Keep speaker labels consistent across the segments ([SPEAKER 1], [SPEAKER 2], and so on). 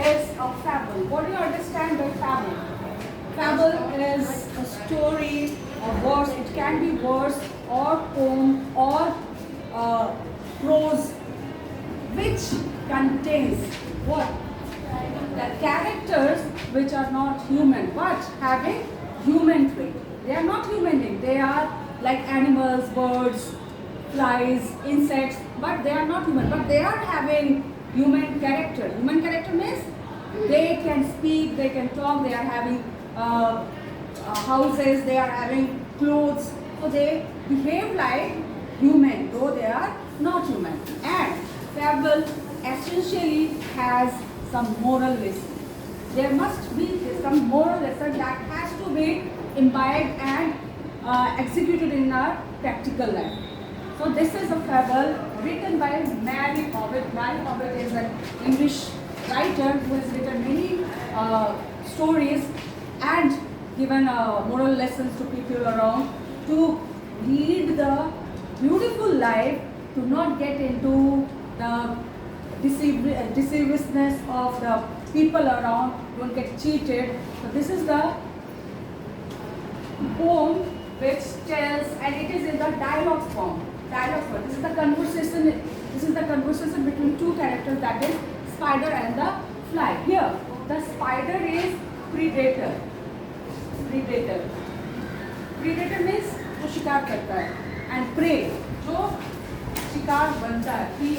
[SPEAKER 1] is a fable. What do you understand by fable? Fable is a story, a verse. It can be verse or poem or prose, which contains what? The characters which are not human, but having human trait. They are not human beings. They are like animals, birds, flies, insects, but they are not human. But they are having human character. Human character means they can speak, they can talk, they are having houses, they are having clothes. So they behave like human, though they are not human. And fable essentially has some moral lesson. There must be some moral lesson that has to be imbibed and executed in our practical life. So this is a fable written by Mary Ovid. Mary Ovid is an English writer who has written many stories and given moral lessons to people around to lead the beautiful life, to not get into the deceivousness of the people around, don't get cheated. So this is the poem which tells, and it is in the dialogue form. Dialogue form. This is the conversation. This is the conversation between two characters, that is spider and the fly. Here, the spider is predator. Predator. Predator means जो शिकार करता है, and prey जो शिकार बनता है. Prey.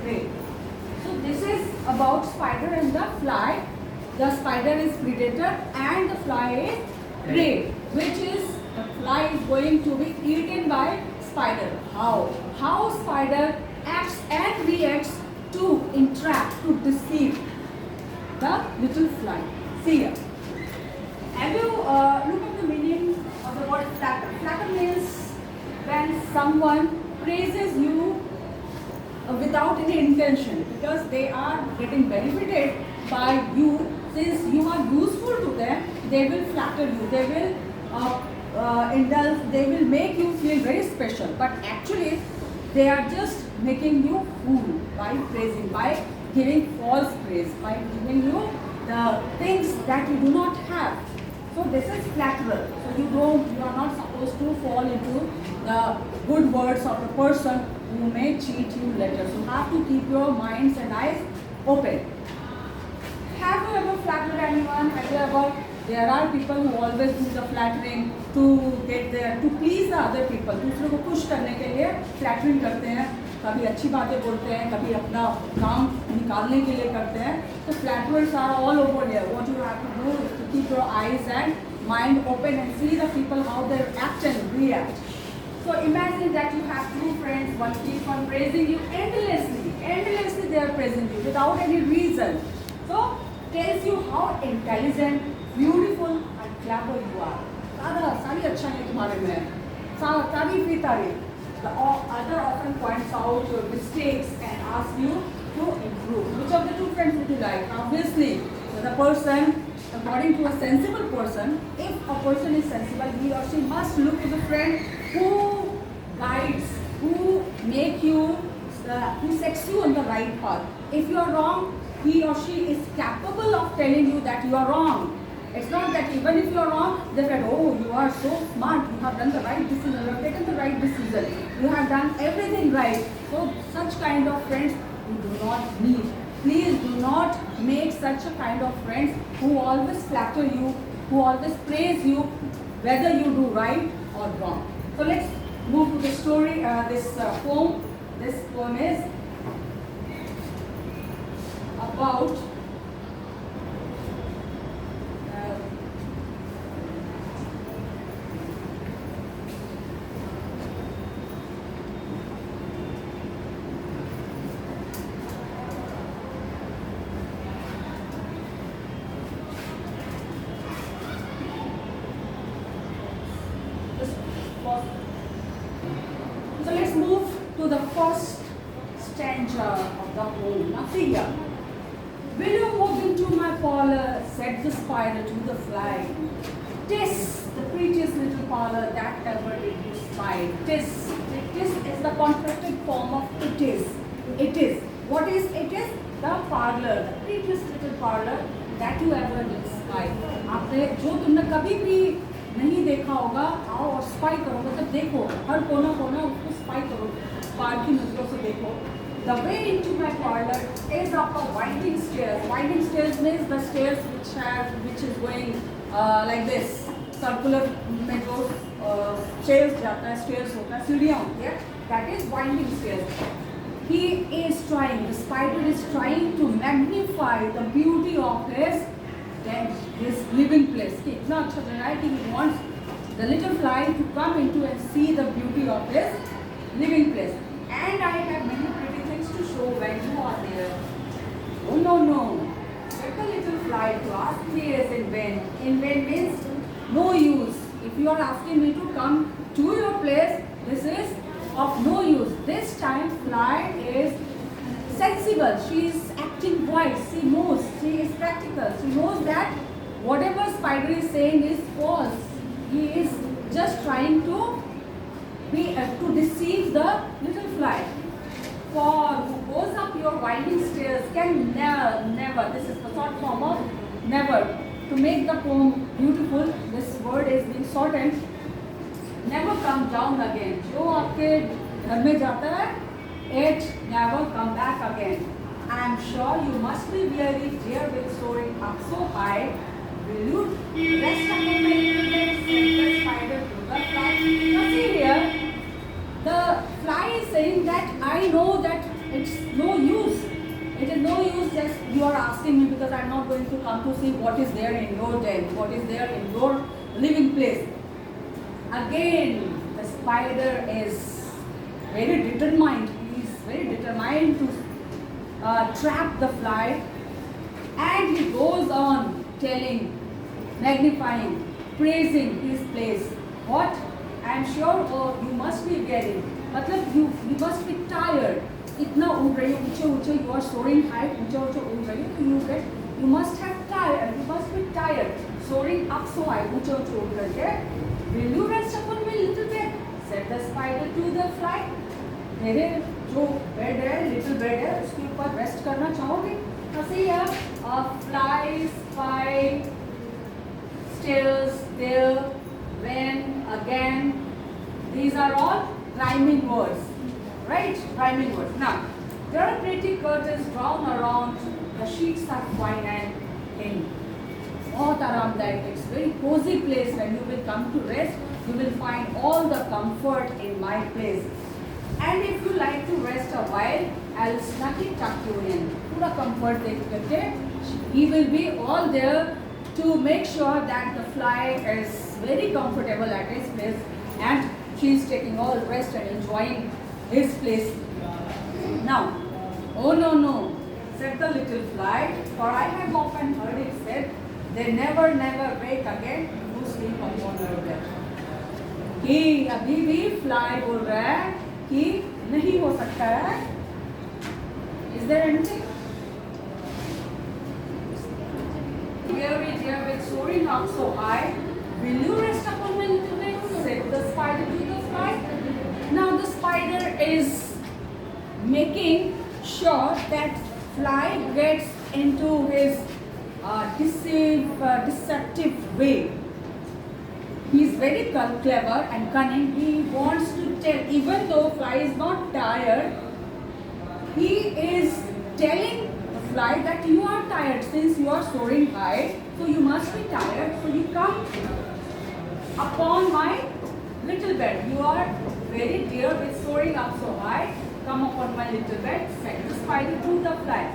[SPEAKER 1] Prey. So this is about spider and the fly. The spider is predator and the fly is prey, which is the fly is going to be eaten by spider. How? How spider acts and reacts to entrap, to deceive the little fly. See here. Have you look at the meaning of the word flatter? Flatter means when someone praises you without any intention, because they are getting benefited by you. Since you are useful to them, they will flatter you. They will indulge. They will make you feel very special. But actually, they are just making you fool by praising, by giving false praise, by giving you the things that you do not have. So this is flatterer. So you are not supposed to fall into the good words of the person who may cheat you later. So you have to keep your minds and eyes open. Have you ever flattered anyone? Have you ever? There are people who always do the flattering to please the other people. दूसरों को खुश करने के लिए flattering करते हैं. कभी अच्छी बातें बोलते हैं, कभी अपना काम निकालने के लिए करते हैं. तो flatterers are all over here. What you have to do is to keep your eyes and mind open and see the people how they act and react. So imagine that you have two friends, one keeps on praising you endlessly. Endlessly they are praising you without any reason. So tells you how intelligent, beautiful and clever you are. सारी अच्छा है तुम्हारे में. तारीफ ही तारीफ. The other often points out your mistakes and asks you to improve. Which of the two friends would you like? Obviously, the person, according to a sensible person, if a person is sensible, he or she must look to the friend who guides, who make you, who sets you on the right path. If you are wrong, he or she is capable of telling you that you are wrong. It's not that even if you are wrong, they say, oh, you are so smart, you have done the right decision, you have taken the right decision, you have done everything right. So such kind of friends you do not need. Please do not make such a kind of friends who always flatter you, who always praise you, whether you do right or wrong. So let's move to the story, this poem. This poem is about so let's move to the first stanza of the poem. Now see here. Will you move into my parlor, said the spider to the fly. 'Tis the prettiest little parlor that ever did you spy. 'Tis is the contracted form of it is. It is. What is it? Is the parlor, the prettiest little parlor that you ever spy. आपने जो तुमने कभी भी नहीं देखा होगा, आओ और स्पाई करो, मतलब देखो हर कोना कोना उसको स्पाई करो, बाहर की नजरों से देखो. The way into my parlor is up a winding stairs. Winding stairs means the stairs which is going like this. Circular में जो stairs जाता है, stairs होता है, सीढ़ियाँ होती है. That is winding stairs. He is trying. The spider is trying to magnify the beauty of his living place. कि इतना अच्छा लग रहा है कि he wants the little fly to come into and see the beauty of his living place. And I have many pretty things to show when you are there. Oh no. Let the little fly to ask me is in vain. In vain means no use. If you are asking me to come to your place, this is of no use. This time fly is sensible. She is acting wise. She knows. She is practical. She knows that whatever spider is saying is false. He is just trying to deceive the little fly. For who goes up your winding stairs can never. This is the short form of never. To make the poem beautiful, this word is being shortened. Never come down again. जो आपके घर में जाता है, it never come back again. I am sure you must be weary, dear, with soaring up so high. Will you rest upon my little bed? Said the spider to the fly. Now see here, the fly is saying that I know that it's no use. It is no use just you are asking me because I am not going to come to see what is there in your den, what is there in your living place. Again, the spider is very determined. He is very determined to trap the fly, and he goes on telling, magnifying, praising his place. What? I am sure you must be weary. मतलब you must be tired. इतना उड़ रही हो, ऊंचे you are soaring high, ऊंचे उड़ रही हो, तो you must have tired. You must be tired. Soaring up so high, ऊंचे उड़ रही है. Will you rest upon my little bed? Said the spider to the fly. मेरे जो बेड है, little bed है, उसके ऊपर रेस्ट करना चाहोगे? See here, fly, spy, stairs, there, when, again. These are all rhyming words, right? Rhyming words. Now, there are pretty curtains drawn around. The sheets are fine and thin. बहुत आरामदायक. It's very cozy place. When you will come to rest, you will find all the comfort in my place. And if you like to rest a while, I'll snugly tuck you in. पूरा comfort देख करके, he will be all there to make sure that the fly is very comfortable at his place, and she is taking all rest and enjoying his place. Now, oh no, said the little fly, for I have often heard it said, they never wake again who sleep upon her bed. कि अभी भी fly बोल रहा है कि नहीं हो सकता है. Is there anything? Weary, dear, with soaring up so high, will you rest upon my little bed? Said the spider to the fly. Now the spider is making sure that fly gets into his deceptive way. He is very clever and cunning. He wants to tell, even though fly is not tired, he is telling the fly that you are tired since you are soaring high, so you must be tired. So you come upon my little bed. You are very dear with soaring up so high. Come upon my little bed, said the spider to the fly.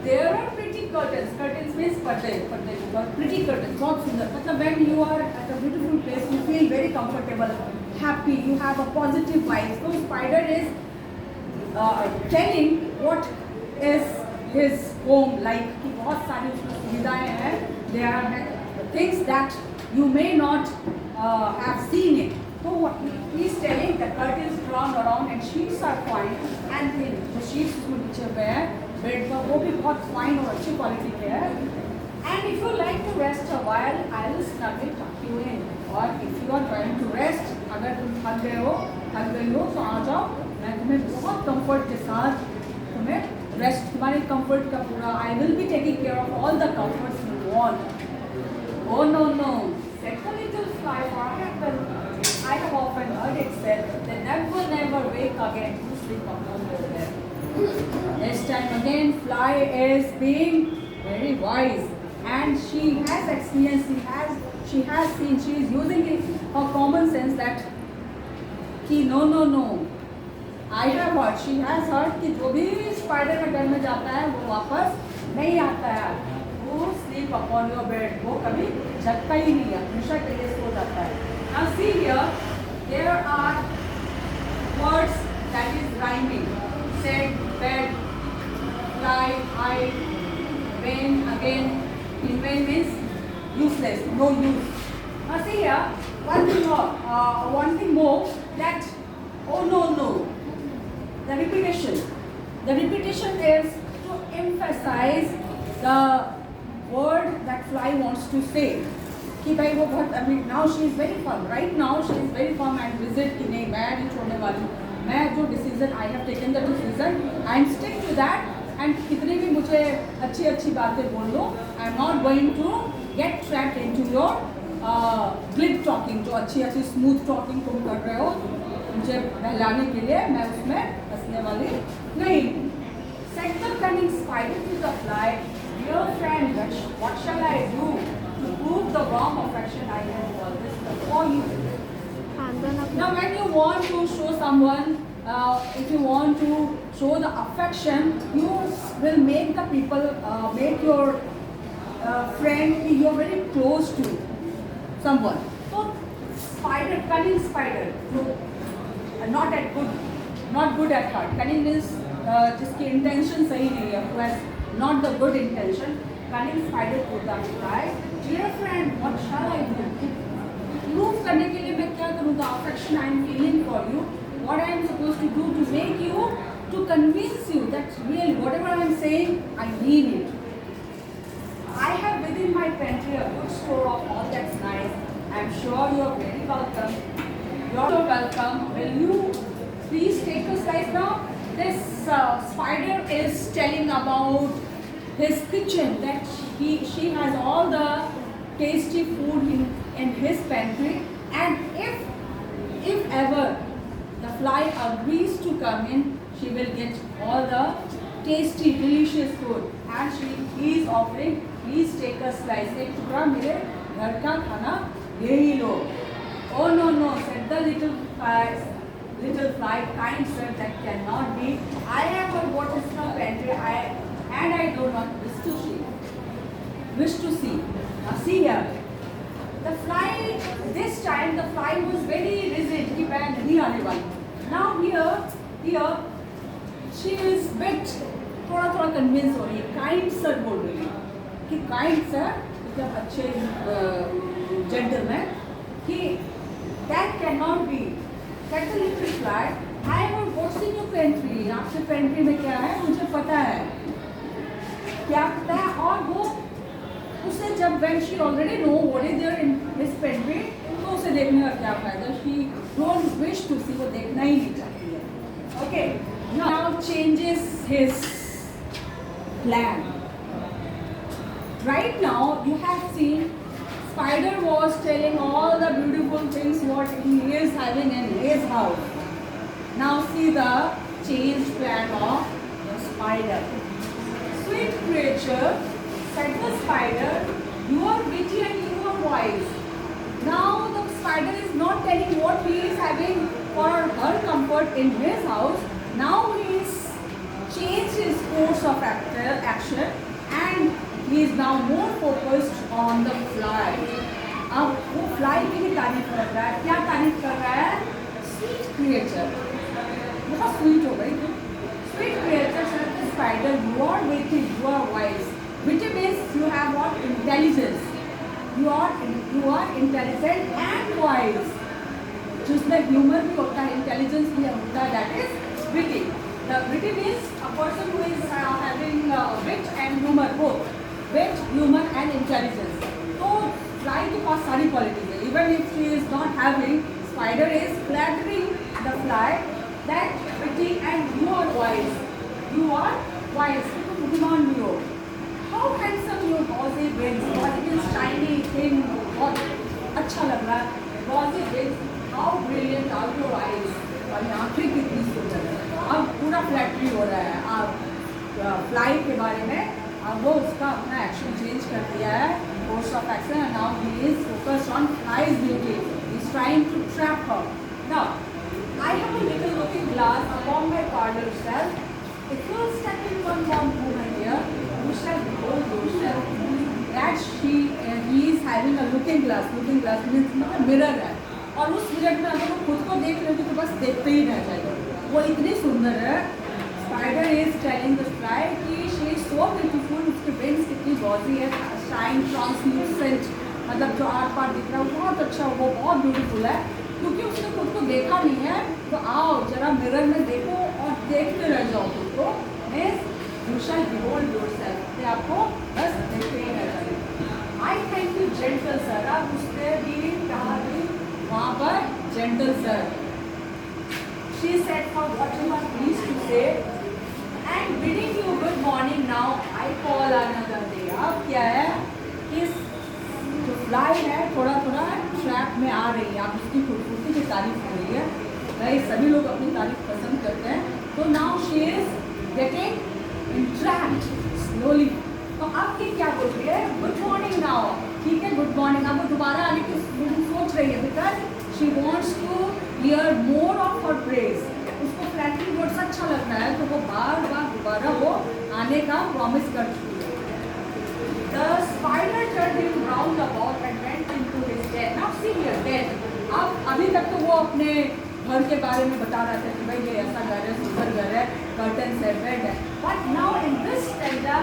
[SPEAKER 1] There are pretty curtains. Curtains means पर्दे ऊपर. Pretty curtains, बहुत सुंदर. मतलब when you are at a beautiful place, you feel very comfortable, happy. You have a positive vibe. So spider is telling what is his home like. कि बहुत सारी उसमें सुविधाएं हैं. There are things that you may not have seen it. So what he is telling, the curtains drawn around and sheets are fine, and the sheets उसमें नीचे पे है. बेड का वो भी बहुत फाइन और अच्छी क्वालिटी के है. And if you like to rest a while I will snugly tuck you in. और if you are trying to rest, अगर तुम थक गई हो तो आ जाओ, मैं तुम्हें बहुत कंफर्ट के साथ तुम्हें रेस्ट तुम्हारे कंफर्ट का पूरा. I will be taking care of all the comforts you want. Oh no no. Said the little fly. What happened? I have often heard it said they never wake again to sleep upon their bed. This time again, fly is being very wise, and she has experience. She has seen. She is using it, her common sense that कि no. I have heard. She has heard कि जो भी spider के घर में जाता है वो वापस नहीं आता है. वो sleep upon your bed. वो कभी जगता ही नहीं है. हमेशा के लिए सो जाता है. Now see here, there are words that is rhyming. Said, bed, fly, hide, vain, again. In vain means useless, no use. Now see here, one thing more that oh no. The repetition. The repetition is to emphasize the word that fly wants to say. कि भाई वो बहुत I mean now she is very firm. Right now she is very firm and rigid कि नहीं मैं नहीं छोड़ने वाली हूँ. मैं जो decision I have taken the decision I am stick to that and कितनी भी मुझे अच्छी बातें बोल लो I am not going to get trapped into your glib talking. जो अच्छी smooth talking तुम कर रहे हो मुझे बहलाने के लिए मैं उसमें हंसने वाली नहीं. Said the cunning spider to the fly, dear friend, what shall I do to prove the warm affection I have always for you? Now when you want to show someone, if you want to show the affection, you will make the people, make your friend, you are very close to someone. So spider, cunning spider, not good at heart. Cunning means जिसकी intention सही नहीं है, who has not the good intention. Cunning spider to the fly, dear friend, what shall I do? Prove करने के लिए मैं क्या करूँ? The affection I am feeling for you, what I am supposed to do to make you, to convince you that really whatever I am saying, I mean it. I have within my pantry a good store of all that's nice. I am sure you are very welcome. You're so welcome. Will you please take a slice now? This spider is telling about his kitchen, that she has all the tasty food in his pantry, and if ever the fly agrees to come in, she will get all the tasty delicious food, and he is offering, please take a slice. एक टुकड़ा मेरे घर का खाना ले ही लो. Oh no, said the little fly, kind sir, that cannot be. I have heard what is the pantry, and I do not wish to see. Now see here, the fly, this time the fly was very rigid कि मैं नहीं आने वाली. Now here she is bit थोड़ा convince हो रही है. Kind sir बोल रही है कि kind sir मतलब अच्छे gentleman कि that cannot be. Said the little fly, I have what's in your pantry. आपके pantry में क्या है मुझे पता है. क्या पता है? और वो उसे जब when she already know what is there in his pantry, तो उसे देखने का क्या फायदा? She don't wish to see, वो देखना ही नहीं चाहती है. Okay, now changes his plan. Right now you have seen spider was telling all the beautiful things what he is having in his house. Now see the changed plan of the spider. Sweet creature, said the spider, you are witty and you are wise. Now the spider is not telling what he is having for her comfort in his house. Now he is changed his course of action and he is now more focused on the fly. अब वो fly की भी तारीफ कर रहा है. क्या तारीफ कर रहा है? Sweet creature. बहुत sweet हो गई. Sweet creature, said the spider, you are witty, you are wise. Witty means you have what? Intelligence. You are intelligent and wise. जिसमें humor भी होता है, intelligence भी होता है, that is witty. The witty means a person who is having wit and humor both. Wit, humor and intelligence. तो fly के पास सारी qualities है. Even if she is not having, spider is flattering the fly that witty and you are wise. You are twice. Putting on you. How handsome your gauzy wings. It is shiny, thin. बहुत अच्छा लग रहा है. Gauzy wings. How brilliant are your eyes. और आँखें कितनी सुंदर है. अब पूरा फ्लैटरी हो रहा है. आप फ्लाई के बारे में अब वो उसका अपना एक्शन चेंज कर दिया है. Course of action and now he is focused on fly's beauty. He is trying to trap her. Now, I have a little looking glass upon my parlor shelf. If you step in one more moment here, you shall behold yourself. That he is having a looking glass. Looking glass means मतलब mirror है. और उस mirror में अगर वो खुद को देख लोगे तो बस देखते ही रह जाएगा. वो इतनी सुंदर है. Spider is telling the fly कि she is so beautiful. उसके wings कितनी गॉजी है. Shine translucent. मतलब जो आर पार दिख रहा है वो बहुत अच्छा, वो बहुत ब्यूटीफुल है. क्योंकि उसने खुद को देखा नहीं है तो आओ जरा मिरर में देखो और देखते रह जाओ खुद को. You shall behold yourself. ये आपको बस देखते ही रह जाएगा. I thank you gentle sir. अब उसने भी कहा कि वहाँ पर gentle sir. She said for whatever please to say and bidding you good morning now. I call another day. अब क्या है इस जो फ्लाई है थोड़ा थोड़ा ट्रैप में आ रही है. आप उसकी खूबसूरती की तारीफ हो रही है. भाई सभी लोग अपनी तारीफ पसंद करते हैं. तो now she is getting entrapped slowly. तो अब ये क्या बोल रही है? Good morning now. ठीक है गुड मॉर्निंग. अब वो दोबारा आने की सोच रही है because she wants to hear more of her praise. उसको फ्लैटरिंग वर्ड्स अच्छा लग रहा है तो वो बार बार दोबारा वो आने का प्रॉमिस कर चुकी है. The spider turned him round about and went into his den. Now see here den. अब अभी तक तो वो अपने घर के बारे में बता रहा था कि भाई ये ऐसा घर है, सुंदर घर है, कर्टन है, बेड है. But now in this tender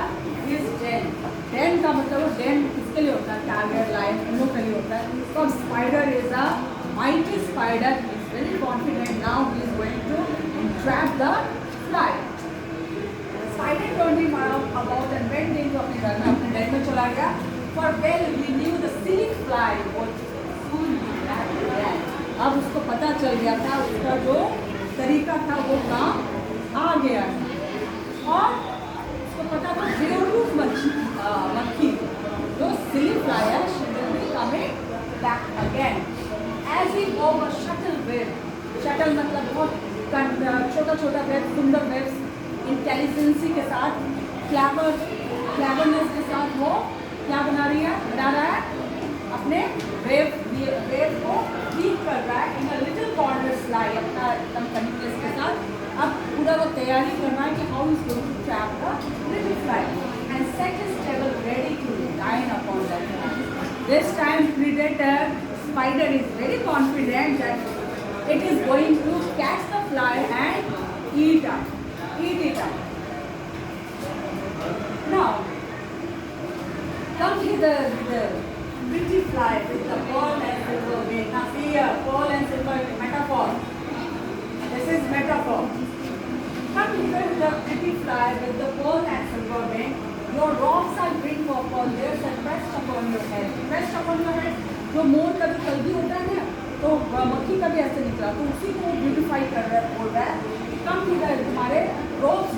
[SPEAKER 1] is den. Den का मतलब डेन किसके लिए होता है? टाइगर, लायन, इन लोग के लिए होता है. तो spider is a mighty spider. He is very confident. Now he is going to entrap the fly. Spider turned him about and went into अपने घर में, अपने डेन में चला गया. For well he knew the silly fly would soon be back again. अब उसको पता चल गया था उसका जो तरीका था वो काम आ गया है. और उसको पता था बेवकूफ मक्खी जो सिली फ्लाई है she will be coming back again. As he wove a shuttle web. Shuttle मतलब बहुत छोटा छोटा वेब, सुंदर वेब्स इंटेलिजेंसी के साथ क्लेवरनेस के साथ वो क्या बना रहा है अपने वेव को ठीक कर रहा है. इन अ लिटिल कॉर्नर स्लाई अपना एकदम कन्फिडेंस के साथ अब पूरा वो तैयारी कर रहा है कि how is going to trap the little fly and set his table ready to dine upon that. This time predator spider is very confident that it is going to catch the fly and eat it up. Now come hither the pretty fly with the pearl and silver wing. Now see here, pearl and silver metaphor. This is metaphor. Come hither the pretty fly with the pearl and silver wing. Your rocks I'll bring for pearl. There's a crest upon your head. Crest upon your head. जो मोर का जो कलगी होता है ना तो मक्खी का भी ऐसे निकला तो उसी को ब्यूटिफाई कर रहा है. बोल रहा है कम किधर तुम्हारे रोब्स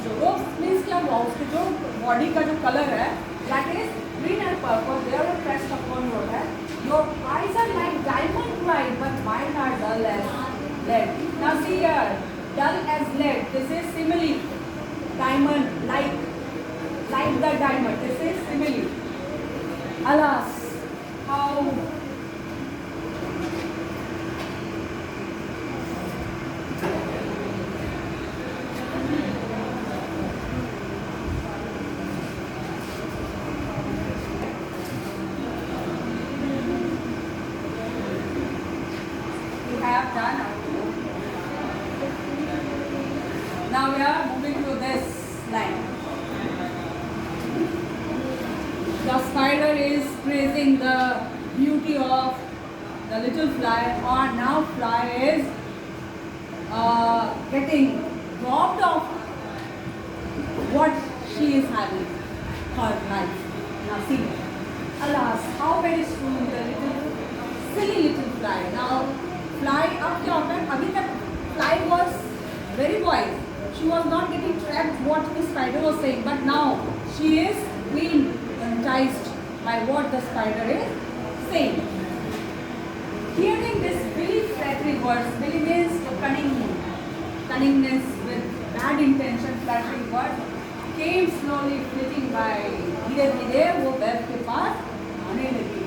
[SPEAKER 1] मीन्स क्या हुआ उसके जो बॉडी का जो कलर है that is green and purple. There are crest upon your head. Your eyes are like diamond bright but mine are dull as lead. Now see here dull as lead. This is simile. Diamond like the diamond. This is simile. Alas how have done. Now we are moving to this line. The spider is praising the beauty of the little fly, or now fly is getting robbed of what she is having, her life. Now see, alas, how very soon the silly little fly. Now fly अब क्या होता है? अभी तक fly was very wise. she was not getting trapped what the spider was saying, but now she is being enticed by what the spider is saying. Hearing this Billy flattering words, Billy means cunningness with bad intention, flattering words, came slowly flitting by. धीरे धीरे वो web के पास आने लगी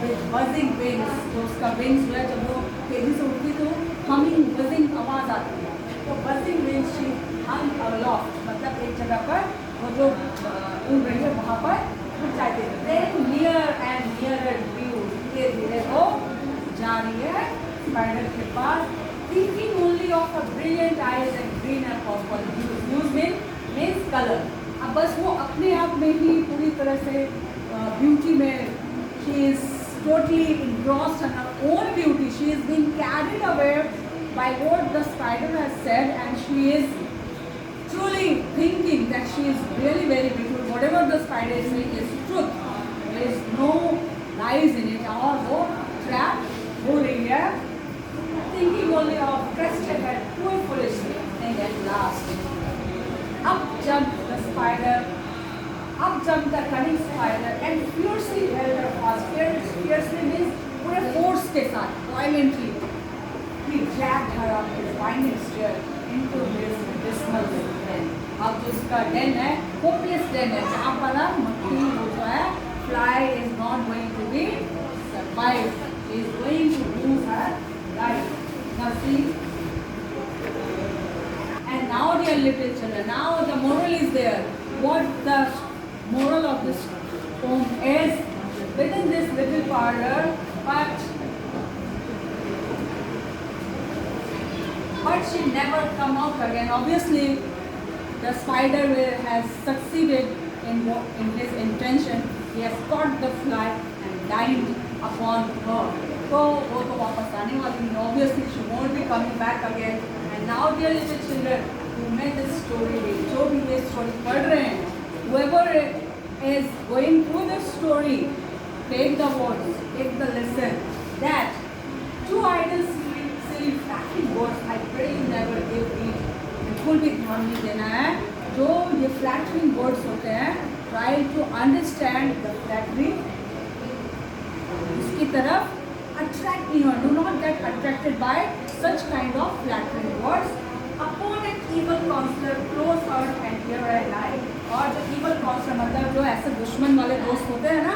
[SPEAKER 1] with buzzing wings. जो उसका wings जो है जब वो तेजी से उड़ती तो humming buzzing आवाज आती है. तो buzzing wings she hung aloft, मतलब एक जगह पर वो जो उड़ रही है वहाँ पर उड़ जाती है. Then near and nearer view, धीरे धीरे वो जा रही है स्पाइडर के पास, thinking only of her brilliant eyes and green and purple hues means color. अब बस वो अपने आप में ही पूरी तरह से ब्यूटी में she is totally engrossed in her own beauty. She is being carried away by what the spider has said, and she is truly thinking that she is really very beautiful. Whatever the spider is saying is truth. There is no lies in it. और वो trap हो रही है, thinking only of crested head, poor foolish thing. And at last, up jumped the cunning spider and fiercely held her fast. Fiercely means पूरे force के साथ, violently. He dragged her up his winding stair into his dismal den. अब जो उसका den है, hopeless den है, जहाँ पर मक्खी वो जो है, fly is not going to be survived. She is going to lose her life. Now see. And now, dear little children, now the moral is there. What the moral of this poem is, within this little parlor, but she never come out again. Obviously, the spider has succeeded in his intention. He has caught the fly and dined upon her. So, वो तो वापस आने वाली नहीं. Obviously, she won't be coming back again. And now, dear little children, who made this story, जो भी ये story पढ़ रहे हैं, whoever is going through this story, take the words, take the lesson that two idle, silly, flattering words, I pray you never give heed. बिल्कुल भी ध्यान नहीं देना है. जो ये flattering words होते हैं, try to understand the flattery. इसकी तरफ attract नहीं हो. Do not get attracted by such kind of flattering words. Upon an evil counselor, close heart and hear and eye. और जो evil counselor मतलब जो ऐसे दुश्मन वाले दोस्त होते हैं ना,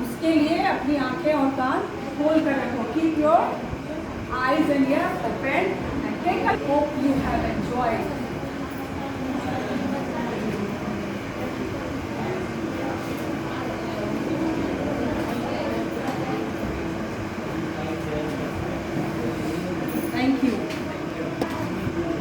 [SPEAKER 1] उसके लिए अपनी आंखें और कान खोल कर रखो. Keep your eyes and ears open and take a hope you have enjoyed. Thank you.